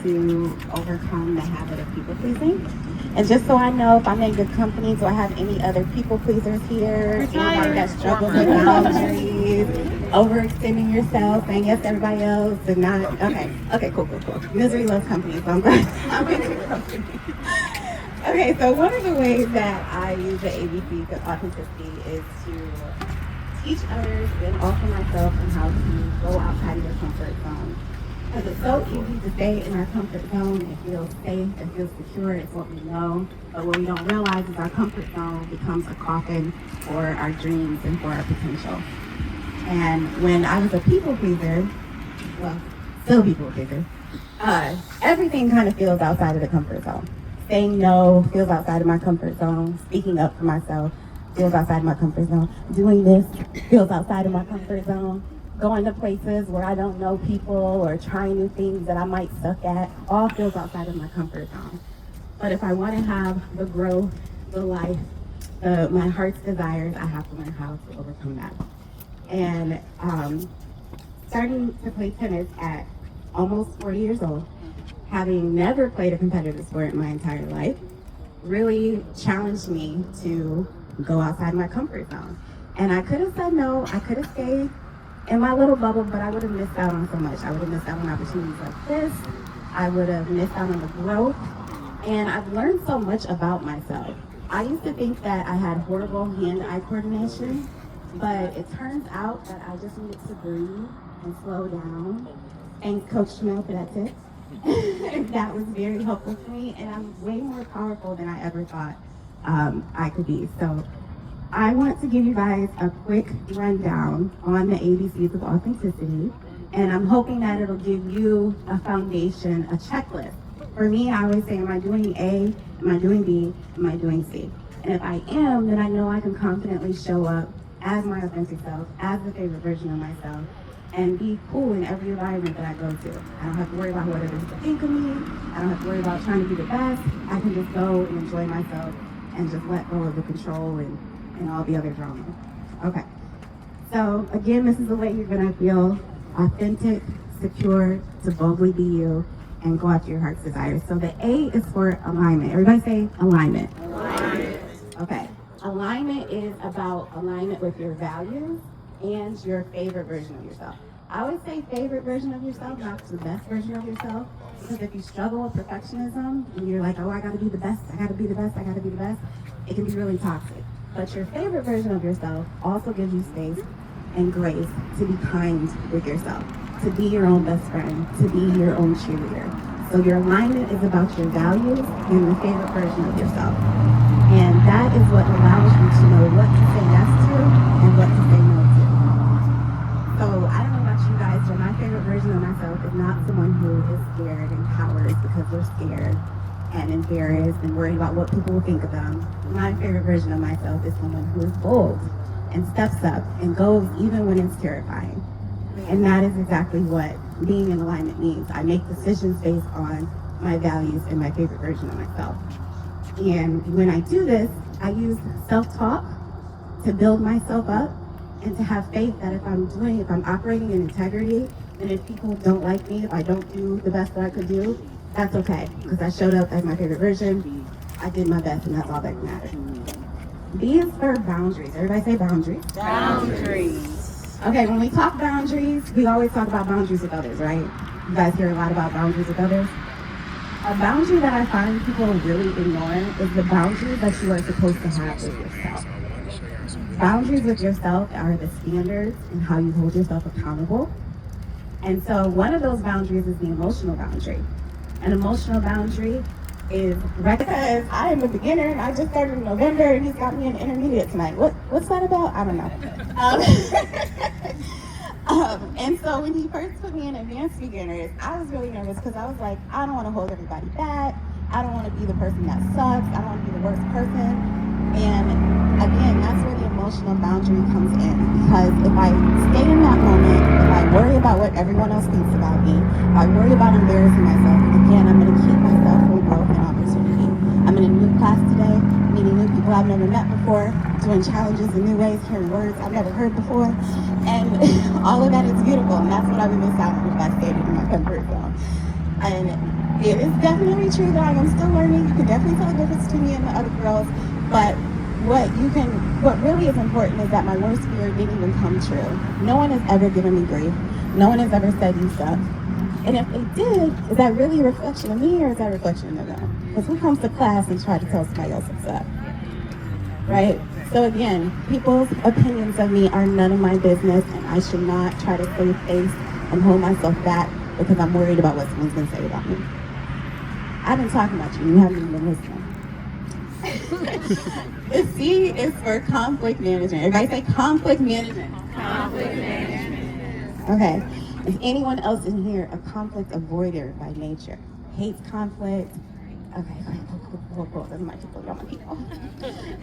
to overcome the habit of people pleasing. And just so I know if I'm in good company, do I have any other people pleasers here? Anybody that struggles with boundaries, overextending yourself, saying yes to everybody else, and not, okay, cool. Misery loves company, so I'm glad I'm in good company. Okay, so one of the ways that I use the ABC of authenticity is to teach others and also myself on how to go outside of your comfort zone. Because it's so easy to stay in our comfort zone. It feels safe, it feels secure, it's what we know. But what we don't realize is our comfort zone becomes a coffin for our dreams and for our potential. And when I was a people pleaser, well, still people pleaser, everything kind of feels outside of the comfort zone. Saying no feels outside of my comfort zone. Speaking up for myself feels outside of my comfort zone. Doing this feels outside of my comfort zone. Going to places where I don't know people or trying new things that I might suck at, all feels outside of my comfort zone. But if I want to have the growth, the life, my heart's desires, I have to learn how to overcome that. And starting to play tennis at almost 40 years old, having never played a competitive sport in my entire life, really challenged me to go outside my comfort zone. And I could have said no, I could have stayed in my little bubble, but I would have missed out on so much. I would have missed out on opportunities like this. I would have missed out on the growth. And I've learned so much about myself. I used to think that I had horrible hand-eye coordination, but it turns out that I just needed to breathe and slow down. And Coach Jamel for that tip. That was very helpful for me, and I'm way more powerful than I ever thought I could be. So I want to give you guys a quick rundown on the ABCs of authenticity, and I'm hoping that it'll give you a foundation, a checklist. For me, I always say, am I doing A? Am I doing B? Am I doing C? And if I am, then I know I can confidently show up as my authentic self, as the favorite version of myself, and be cool in every environment that I go to. I don't have to worry about what others think of me. I don't have to worry about trying to be the best. I can just go and enjoy myself and just let go of the control and all the other drama. Okay. So again, this is the way you're gonna feel authentic, secure, to boldly be you, and go after your heart's desires. So the A is for alignment. Everybody say alignment. Alignment. Okay. Alignment is about alignment with your values and your favorite version of yourself. I always say favorite version of yourself, not the best version of yourself. Because if you struggle with perfectionism and you're like, oh, I gotta be the best, it can be really toxic. But your favorite version of yourself also gives you space and grace to be kind with yourself, to be your own best friend, to be your own cheerleader. So your alignment is about your values and the favorite version of yourself. And that is what allows you to know what to say yes to and what to say no to. So I don't know about you guys, but my favorite version of myself is not someone who is scared and cowers because they're scared and embarrassed and worried about what people will think of them. My favorite version of myself is someone who is bold and steps up and goes even when it's terrifying. And that is exactly what being in alignment means. I make decisions based on my values and my favorite version of myself. And when I do this, I use self-talk to build myself up and to have faith that if I'm operating in integrity, and if people don't like me, if I don't do the best that I could do, that's okay, because I showed up as my favorite version, I did my best, and that's all that matters. B is for boundaries. Everybody say boundaries. Boundaries. Okay, when we talk boundaries, we always talk about boundaries with others, right? You guys hear a lot about boundaries with others. A boundary that I find people really ignore is the boundary that you are supposed to have with yourself. Boundaries with yourself are the standards and how you hold yourself accountable. And so one of those boundaries is the emotional boundary. An emotional boundary is because I am a beginner and I just started in November and he's got me an intermediate tonight. What's that about? I don't know. And so when he first put me in advanced beginners, I was really nervous because I was like, I don't want to hold everybody back. I don't want to be the person that sucks. I don't want to be the worst person. And again, that's where the emotional boundary comes in, because if I stay in that moment, if I worry about what everyone else thinks about me, if I worry about embarrassing myself, again, I'm going to keep myself from growth and opportunity. I'm in a new class today, meeting new people I've never met before, doing challenges in new ways, hearing words I've never heard before, and all of that is beautiful, and that's what I would miss out on if I stayed in my comfort zone. And It is definitely true that I am still learning. You can definitely tell the difference between me and the other girls. But what really is important is that my worst fear didn't even come true. No one has ever given me grief. No one has ever said you suck. And if they did, is that really a reflection of me or is that a reflection of them? Because who comes to class and try to tell somebody else what's up? Right? So again, people's opinions of me are none of my business, and I should not try to save face and hold myself back because I'm worried about what someone's going to say about me. I've been talking about you, you haven't even been listening. The C is for conflict management. Everybody say conflict management. Conflict management. Okay. Is anyone else in here a conflict avoider by nature? Hates conflict? Okay, cool. Those are my people, y'all my people.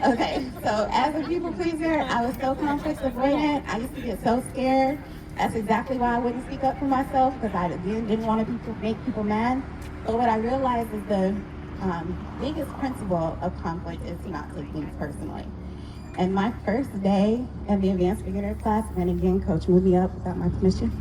Okay, so as a people pleaser, I was so conflict avoidant. I used to get so scared. That's exactly why I wouldn't speak up for myself, because I again didn't want to make people mad. But what I realized is the biggest principle of conflict is to not take things personally. And my first day in the advanced beginner class, and again, coach moved me up without my permission,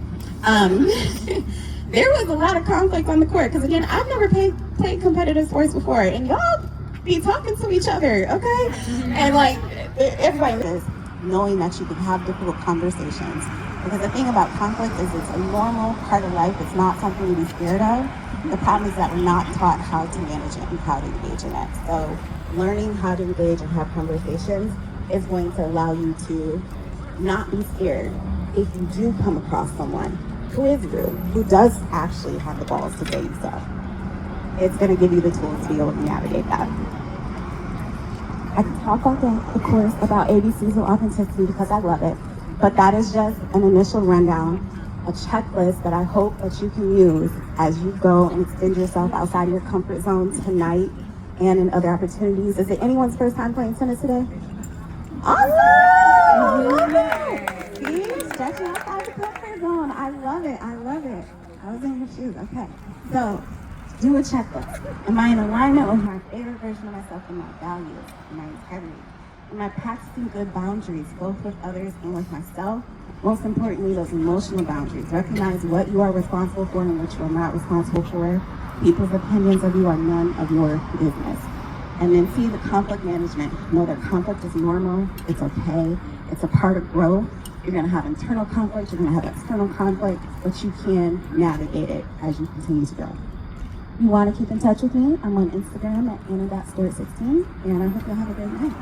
there was a lot of conflict on the court. Because again, I've never played competitive sports before, and y'all be talking to each other, okay? And like, everybody is knowing that you can have difficult conversations. Because the thing about conflict is it's a normal part of life. It's not something to be scared of. The problem is that we're not taught how to manage it and how to engage in it. So learning how to engage and have conversations is going to allow you to not be scared if you do come across someone who is rude, who does actually have the balls to say you so. It's going to give you the tools to be able to navigate that. I can talk all day, of course, about ABCs of authenticity because I love it, but that is just an initial rundown, a checklist that I hope that you can use as you go and extend yourself outside of your comfort zone tonight and in other opportunities. Is it anyone's first time playing tennis today? Awesome! Love it! See? Stretching outside the comfort zone. I love it. I was in your shoes. Okay. So, do a checklist. Am I in alignment with my favorite version of myself and my values, and my integrity? Am I practicing good boundaries, both with others and with myself? Most importantly, those emotional boundaries. Recognize what you are responsible for and what you are not responsible for. People's opinions of you are none of your business. And then see the conflict management. Know that conflict is normal, it's okay, it's a part of growth. You're gonna have internal conflict, you're gonna have external conflict, but you can navigate it as you continue to go. You wanna keep in touch with me? I'm on Instagram at Anna.Stewart16, and I hope you'll have a great night.